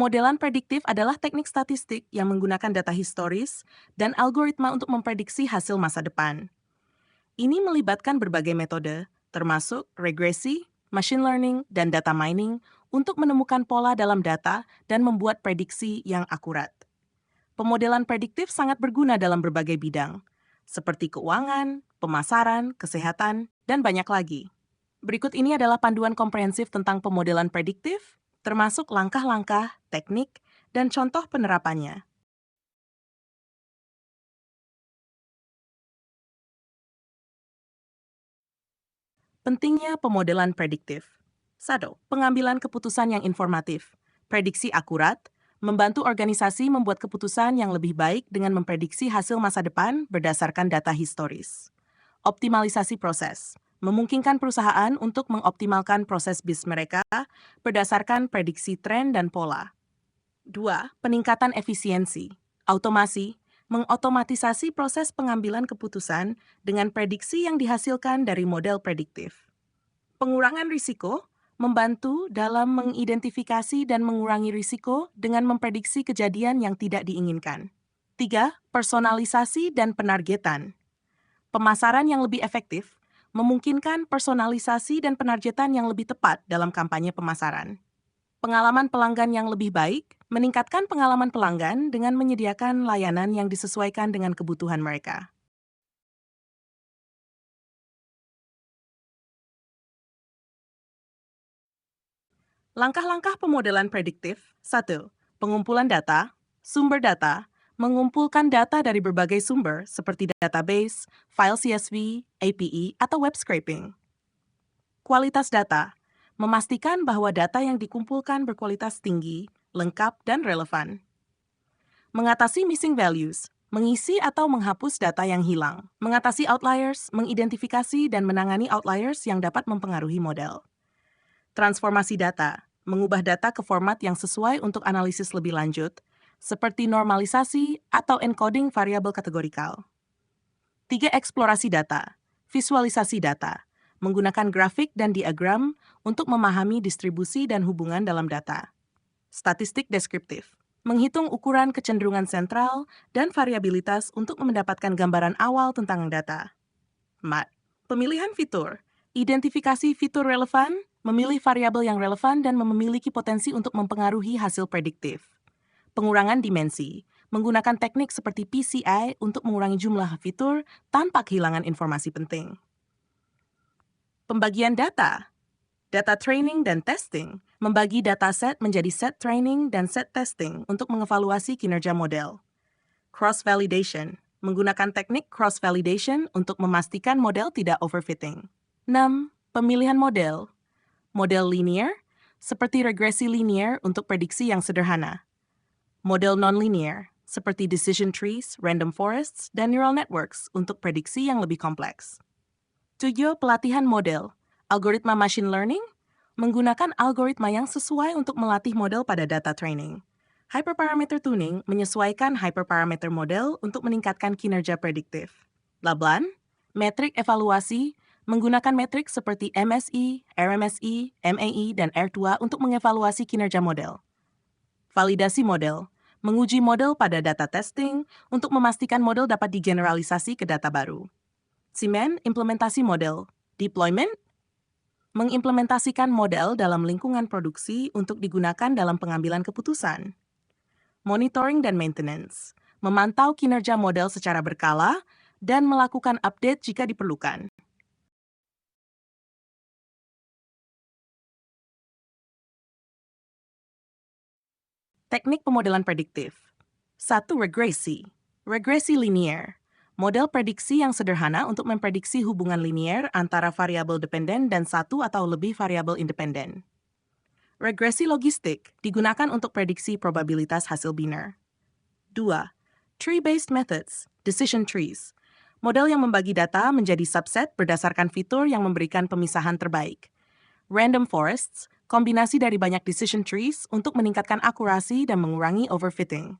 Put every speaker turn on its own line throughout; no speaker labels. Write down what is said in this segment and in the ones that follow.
Pemodelan prediktif adalah teknik statistik yang menggunakan data historis dan algoritma untuk memprediksi hasil masa depan. Ini melibatkan berbagai metode, termasuk regresi, machine learning, dan data mining untuk menemukan pola dalam data dan membuat prediksi yang akurat. Pemodelan prediktif sangat berguna dalam berbagai bidang, seperti keuangan, pemasaran, kesehatan, dan banyak lagi. Berikut ini adalah panduan komprehensif tentang pemodelan prediktif, termasuk langkah-langkah, teknik, dan contoh penerapannya. Pentingnya pemodelan prediktif. 1. Pengambilan keputusan yang informatif. Prediksi akurat, membantu organisasi membuat keputusan yang lebih baik dengan memprediksi hasil masa depan berdasarkan data historis. Optimalisasi proses. Memungkinkan perusahaan untuk mengoptimalkan proses bisnis mereka berdasarkan prediksi tren dan pola. 2. Peningkatan efisiensi. Automasi, mengotomatisasi proses pengambilan keputusan dengan prediksi yang dihasilkan dari model prediktif. Pengurangan risiko, membantu dalam mengidentifikasi dan mengurangi risiko dengan memprediksi kejadian yang tidak diinginkan. 3. Personalisasi dan penargetan. Pemasaran yang lebih efektif memungkinkan personalisasi dan penargetan yang lebih tepat dalam kampanye pemasaran. Pengalaman pelanggan yang lebih baik meningkatkan pengalaman pelanggan dengan menyediakan layanan yang disesuaikan dengan kebutuhan mereka. Langkah-langkah pemodelan prediktif. 1. Pengumpulan data. Sumber data. Mengumpulkan data dari berbagai sumber seperti database, file CSV, API, atau web scraping. Kualitas data. Memastikan bahwa data yang dikumpulkan berkualitas tinggi, lengkap, dan relevan. Mengatasi missing values. Mengisi atau menghapus data yang hilang. Mengatasi outliers, mengidentifikasi dan menangani outliers yang dapat mempengaruhi model. Transformasi data, mengubah data ke format yang sesuai untuk analisis lebih lanjut, seperti normalisasi atau encoding variabel kategorikal. 3. Eksplorasi data, visualisasi data, menggunakan grafik dan diagram untuk memahami distribusi dan hubungan dalam data. Statistik deskriptif, menghitung ukuran kecenderungan sentral dan variabilitas untuk mendapatkan gambaran awal tentang data. 4. Pemilihan fitur, identifikasi fitur relevan, memilih variabel yang relevan dan memiliki potensi untuk mempengaruhi hasil prediktif. Pengurangan dimensi, menggunakan teknik seperti PCI untuk mengurangi jumlah fitur tanpa kehilangan informasi penting. Pembagian data, data training dan testing, membagi dataset menjadi set training dan set testing untuk mengevaluasi kinerja model. Cross-validation, menggunakan teknik cross-validation untuk memastikan model tidak overfitting. 6. Pemilihan model. Model linear, seperti regresi linear untuk prediksi yang sederhana. Model non-linear, seperti decision trees, random forests, dan neural networks untuk prediksi yang lebih kompleks. 7. Pelatihan model. Algoritma machine learning, menggunakan algoritma yang sesuai untuk melatih model pada data training. Hyperparameter tuning menyesuaikan hyperparameter model untuk meningkatkan kinerja prediktif. 8. Metrik evaluasi, menggunakan metrik seperti MSI, RMSI, MAI, dan R2 untuk mengevaluasi kinerja model. Validasi model, menguji model pada data testing untuk memastikan model dapat digeneralisasi ke data baru. Simen, implementasi model. Deployment, mengimplementasikan model dalam lingkungan produksi untuk digunakan dalam pengambilan keputusan. Monitoring dan maintenance, memantau kinerja model secara berkala dan melakukan update jika diperlukan. Teknik pemodelan prediktif. 1. Regresi. Regresi linear. Model prediksi yang sederhana untuk memprediksi hubungan linier antara variabel dependen dan satu atau lebih variabel independen. Regresi logistik digunakan untuk prediksi probabilitas hasil biner. 2. Tree-based methods, decision trees. Model yang membagi data menjadi subset berdasarkan fitur yang memberikan pemisahan terbaik. Random forests, kombinasi dari banyak decision trees untuk meningkatkan akurasi dan mengurangi overfitting.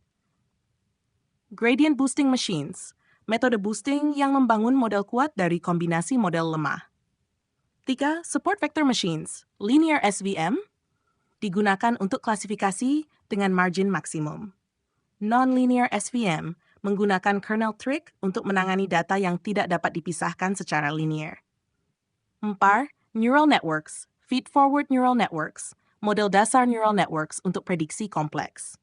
Gradient boosting machines, metode boosting yang membangun model kuat dari kombinasi model lemah. 3. Support vector machines, linear SVM, digunakan untuk klasifikasi dengan margin maksimum. Non-linear SVM menggunakan kernel trick untuk menangani data yang tidak dapat dipisahkan secara linear. 4. Neural networks, feed-forward neural networks, model dasar neural networks untuk prediksi kompleks.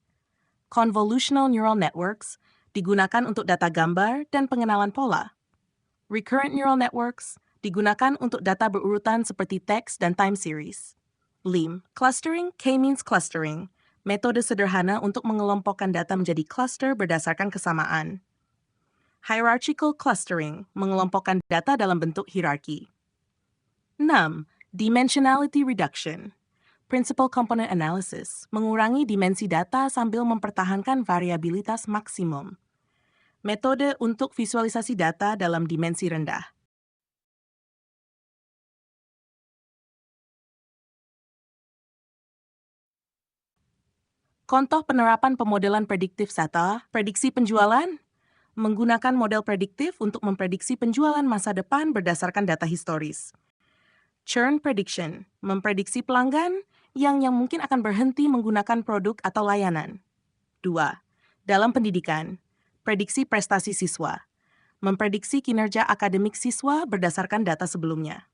Convolutional neural networks digunakan untuk data gambar dan pengenalan pola. Recurrent neural networks digunakan untuk data berurutan seperti teks dan time series. 5. Clustering, K-means clustering, metode sederhana untuk mengelompokkan data menjadi cluster berdasarkan kesamaan. Hierarchical clustering, mengelompokkan data dalam bentuk hierarki. 6. Dimensionality reduction, principal component analysis, mengurangi dimensi data sambil mempertahankan variabilitas maksimum. Metode untuk visualisasi data dalam dimensi rendah. Contoh penerapan pemodelan prediktif data, prediksi penjualan, menggunakan model prediktif untuk memprediksi penjualan masa depan berdasarkan data historis. Churn prediction, memprediksi pelanggan yang mungkin akan berhenti menggunakan produk atau layanan. 2. Dalam pendidikan, prediksi prestasi siswa, memprediksi kinerja akademik siswa berdasarkan data sebelumnya.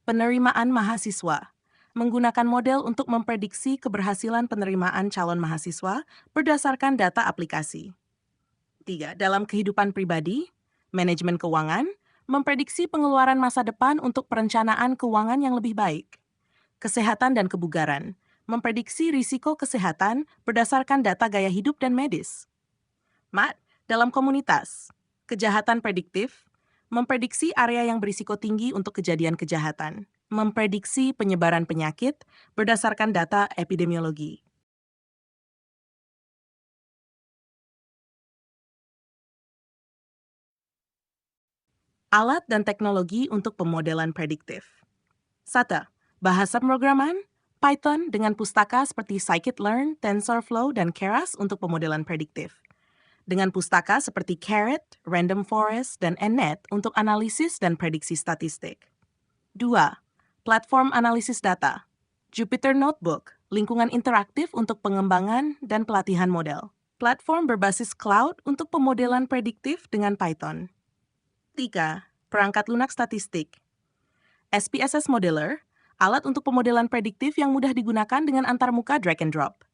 Penerimaan mahasiswa, menggunakan model untuk memprediksi keberhasilan penerimaan calon mahasiswa berdasarkan data aplikasi. 3. Dalam kehidupan pribadi, manajemen keuangan, memprediksi pengeluaran masa depan untuk perencanaan keuangan yang lebih baik. Kesehatan dan kebugaran, memprediksi risiko kesehatan berdasarkan data gaya hidup dan medis. 4. Dalam komunitas, kejahatan prediktif, memprediksi area yang berisiko tinggi untuk kejadian kejahatan, memprediksi penyebaran penyakit berdasarkan data epidemiologi. Alat dan teknologi untuk pemodelan prediktif. 1. Bahasa pemrograman, Python dengan pustaka seperti scikit-learn, TensorFlow, dan Keras untuk pemodelan prediktif. Dengan pustaka seperti Caret, Random Forest, dan NNet untuk analisis dan prediksi statistik. 2. Platform analisis data, Jupyter Notebook, lingkungan interaktif untuk pengembangan dan pelatihan model. Platform berbasis cloud untuk pemodelan prediktif dengan Python. 3. Perangkat lunak statistik, SPSS Modeler, alat untuk pemodelan prediktif yang mudah digunakan dengan antarmuka drag and drop.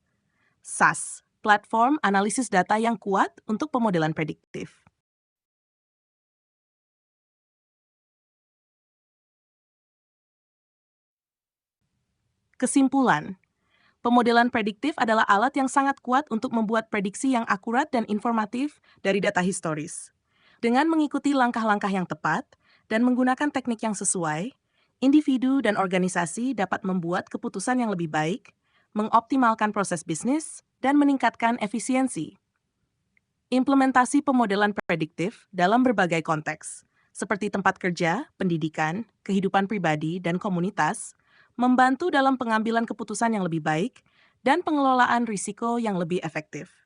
SAS, platform analisis data yang kuat untuk pemodelan prediktif. Kesimpulan, pemodelan prediktif adalah alat yang sangat kuat untuk membuat prediksi yang akurat dan informatif dari data historis. Dengan mengikuti langkah-langkah yang tepat dan menggunakan teknik yang sesuai, individu dan organisasi dapat membuat keputusan yang lebih baik, mengoptimalkan proses bisnis, dan meningkatkan efisiensi. Implementasi pemodelan prediktif dalam berbagai konteks, seperti tempat kerja, pendidikan, kehidupan pribadi, dan komunitas, membantu dalam pengambilan keputusan yang lebih baik dan pengelolaan risiko yang lebih efektif.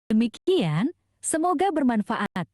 Demikian, semoga bermanfaat.